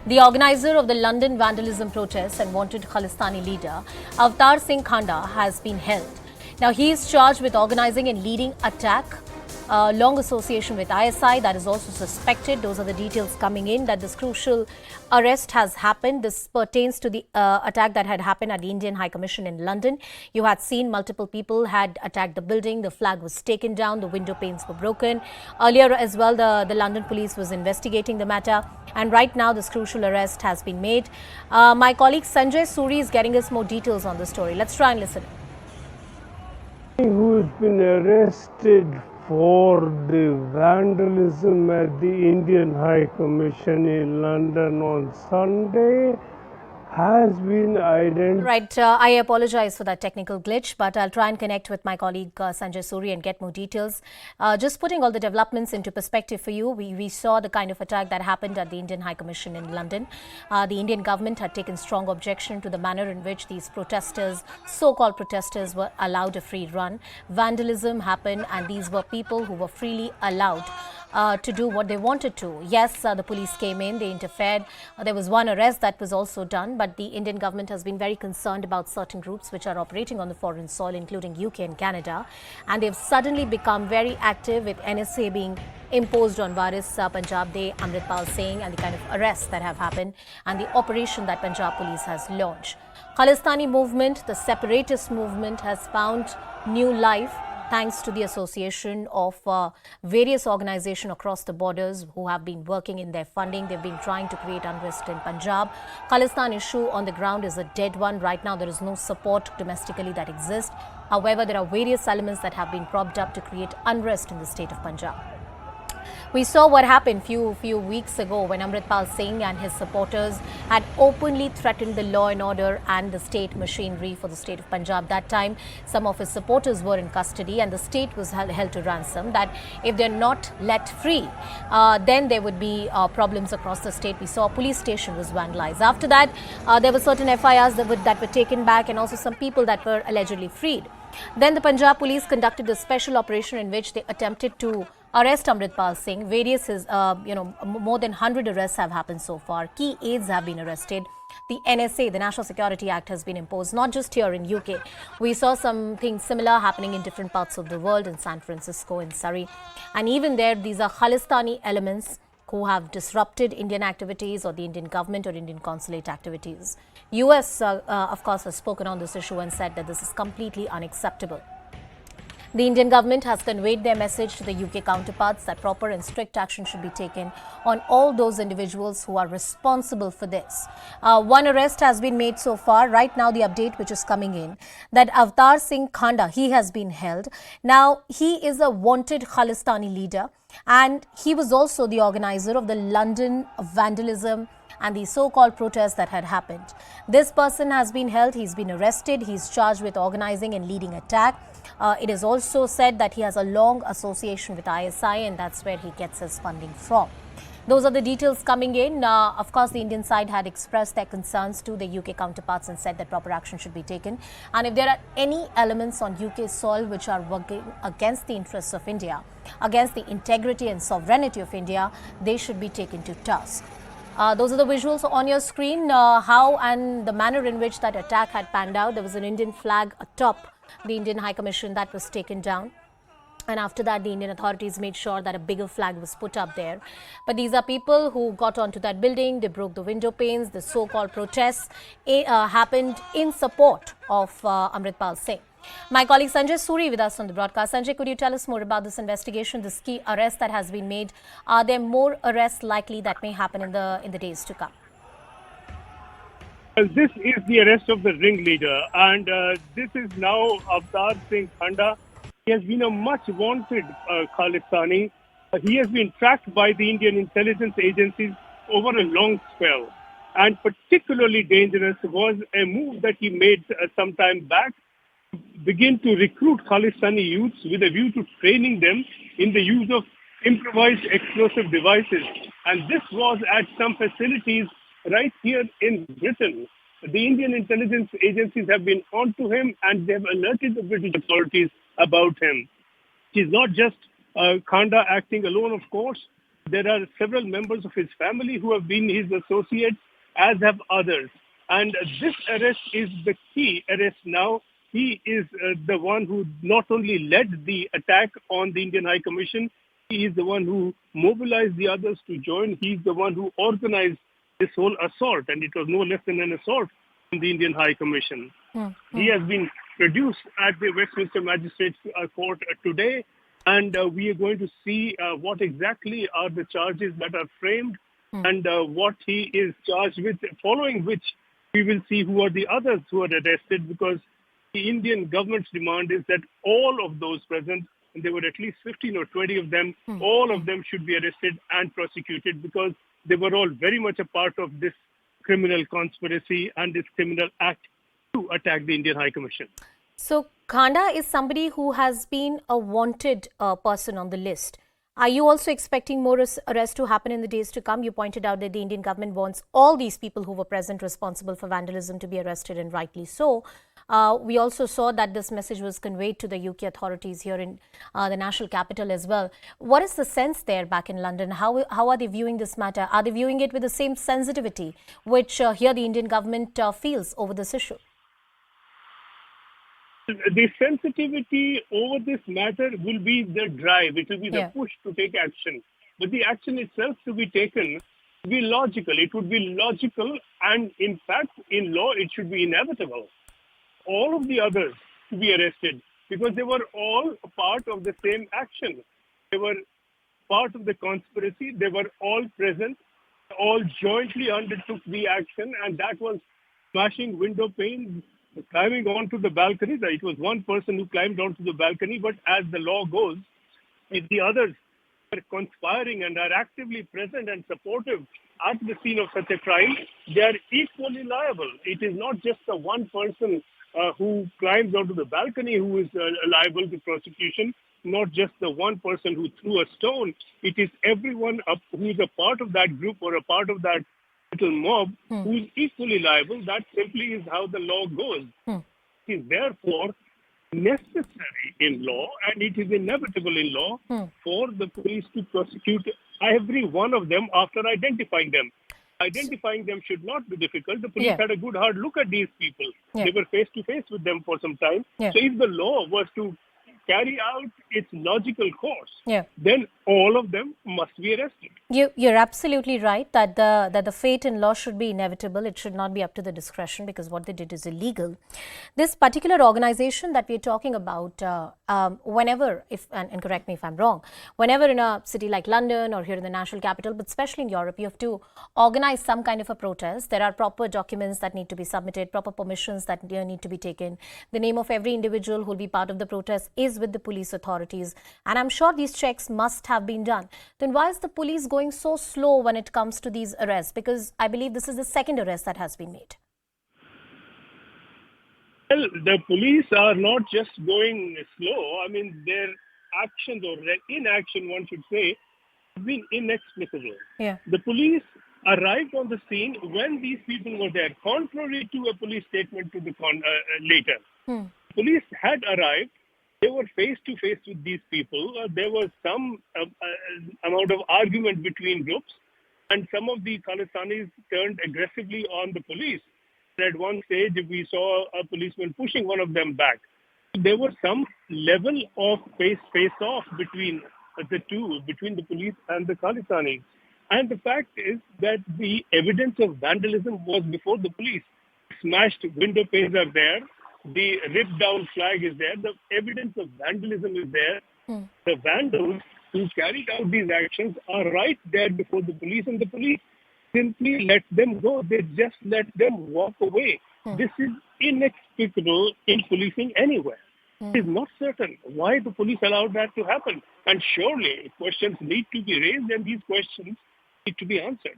The organizer of the London vandalism protests and wanted Khalistani leader, Avtar Singh Khanda, has been held. Now, he is charged with organizing and leading attack, long association with ISI that is also suspected. Those are the details coming in that this crucial arrest has happened. This pertains to the attack that had happened at the Indian High Commission in London. You had seen multiple people had attacked the building. The flag was taken down. The window panes were broken. Earlier as well, the London police was investigating the matter. And right now, this crucial arrest has been made. My colleague Sanjay Suri is getting us more details on the story. Let's try and listen. Who's been arrested for the vandalism at the Indian High Commission in London on Sunday has been identified. Right, I apologize for that technical glitch, but I'll try and connect with my colleague Sanjay Suri and get more details. Just putting all the developments into perspective for you, we saw the kind of attack that happened at the Indian High Commission in London. The Indian government had taken strong objection to the manner in which these protesters, so-called protesters, were allowed a free run. Vandalism happened, and these were people who were freely allowed to do what they wanted to. Yes, the police came in, they interfered. There was one arrest that was also done, but the Indian government has been very concerned about certain groups which are operating on the foreign soil, including UK and Canada. And they've suddenly become very active with NSA being imposed on Waris Punjab De, Amritpal Singh, and the kind of arrests that have happened and the operation that Punjab police has launched. Khalistani movement, the separatist movement, has found new life thanks to the association of various organizations across the borders who have been working in their funding. They've been trying to create unrest in Punjab. Khalistan issue on the ground is a dead one. Right now, there is no support domestically that exists. However, there are various elements that have been propped up to create unrest in the state of Punjab. We saw what happened few weeks ago when Amritpal Singh and his supporters had openly threatened the law and order and the state machinery for the state of Punjab. That time, some of his supporters were in custody and the state was held to ransom, that if they're not let free, then there would be problems across the state. We saw a police station was vandalized. After that, there were certain FIRs that were taken back and also some people that were allegedly freed. Then the Punjab police conducted a special operation in which they attempted to arrest Amritpal Singh. Various, more than 100 arrests have happened so far. Key aides have been arrested. The NSA, the National Security Act, has been imposed, not just here in UK. We saw something similar happening in different parts of the world, in San Francisco, in Surrey. And even there, these are Khalistani elements who have disrupted Indian activities or the Indian government or Indian consulate activities. US, of course, has spoken on this issue and said that this is completely unacceptable. The Indian government has conveyed their message to the UK counterparts that proper and strict action should be taken on all those individuals who are responsible for this. One arrest has been made so far. Right now, the update which is coming in, that Avtar Singh Khanda, he has been held. Now, he is a wanted Khalistani leader, and he was also the organizer of the London vandalism and the so-called protests that had happened. This person has been held, he's been arrested, he's charged with organizing and leading attack. It is also said that he has a long association with ISI and that's where he gets his funding from. Those are the details coming in. Of course, the Indian side had expressed their concerns to the UK counterparts and said that proper action should be taken. And if there are any elements on UK soil which are working against the interests of India, against the integrity and sovereignty of India, they should be taken to task. Those are the visuals on your screen, how and the manner in which that attack had panned out. There was an Indian flag atop the Indian High Commission that was taken down. And after that, the Indian authorities made sure that a bigger flag was put up there. But these are people who got onto that building. They broke the window panes. The so-called protests happened in support of Amritpal Singh. My colleague Sanjay Suri with us on the broadcast. Sanjay, could you tell us more about this investigation, this key arrest that has been made? Are there more arrests likely that may happen in the days to come? Well, this is the arrest of the ringleader, and this is now Avtar Singh Khanda. He has been a much wanted Khalistani. He has been tracked by the Indian intelligence agencies over a long spell. And particularly dangerous was a move that he made some time back, begin to recruit Khalistani youths with a view to training them in the use of improvised explosive devices. And this was at some facilities right here in Britain. The Indian intelligence agencies have been onto him and they have alerted the British authorities about him. He's not just Khanda acting alone, of course. There are several members of his family who have been his associates, as have others. And this arrest is the key arrest now. He is the one who not only led the attack on the Indian High Commission, he is the one who mobilized the others to join. He's the one who organized this whole assault, and it was no less than an assault on the Indian High Commission. He has been produced at the Westminster Magistrates Court today, and we are going to see what exactly are the charges that are framed and what he is charged with, following which we will see who are the others who are arrested, because the Indian government's demand is that all of those present, and there were at least 15 or 20 of them, all of them should be arrested and prosecuted, because they were all very much a part of this criminal conspiracy and this criminal act to attack the Indian High Commission. So, Khanda is somebody who has been a wanted person on the list. Are you also expecting more arrests to happen in the days to come? You pointed out that the Indian government wants all these people who were present responsible for vandalism to be arrested, and rightly so. We also saw that this message was conveyed to the UK authorities here in the national capital as well. What is the sense there back in London? How are they viewing this matter? Are they viewing it with the same sensitivity which here the Indian government feels over this issue? The sensitivity over this matter will be the drive. It will be the push to take action. But the action itself to be taken will be logical. It would be logical, and in fact, in law, it should be inevitable. All of the others to be arrested, because they were all a part of the same action. They were part of the conspiracy. They were all present. All jointly undertook the action, and that was smashing window panes, climbing onto the balcony. It was one person who climbed onto the balcony, but as the law goes, if the others are conspiring and are actively present and supportive at the scene of such a crime, they are equally liable. It is not just the one person who climbs onto the balcony who is liable to prosecution, not just the one person who threw a stone. It is everyone who is a part of that group or a part of that little mob who is equally liable. That simply is how the law goes. It is therefore necessary in law, and it is inevitable in law for the police to prosecute every one of them after identifying them. Identifying them should not be difficult. The police had a good hard look at these people. They were face to face with them for some time. So if the law was to carry out its logical course, then all of them must be arrested. You're absolutely right that the fate in law should be inevitable. It should not be up to the discretion, because what they did is illegal. This particular organization that we're talking about, whenever, and correct me if I'm wrong, whenever in a city like London or here in the national capital, but especially in Europe, you have to organize some kind of a protest. There are proper documents that need to be submitted, proper permissions that need to be taken. The name of every individual who will be part of the protest is with the police authorities, and I'm sure these checks must have been done. Then why is the police going so slow when it comes to these arrests? Because I believe this is the second arrest that has been made. Well, the police are not just going slow. I mean, their actions, or their inaction, one should say, have been inexplicable. The police arrived on the scene when these people were there, contrary to a police statement to the later. Police had arrived. They were face to face with these people. There was some amount of argument between groups, and some of the Khalistanis turned aggressively on the police. At one stage, we saw a policeman pushing one of them back. There was some level of face-off between the two, between the police and the Khalistanis. And the fact is that the evidence of vandalism was before the police. Smashed window panes are there. The ripped down flag is there. The evidence of vandalism is there. The vandals who carried out these actions are right there before the police, and the police simply let them go. They just let them walk away. This is inexplicable in policing anywhere. It is not certain why the police allowed that to happen. And surely questions need to be raised, and these questions need to be answered.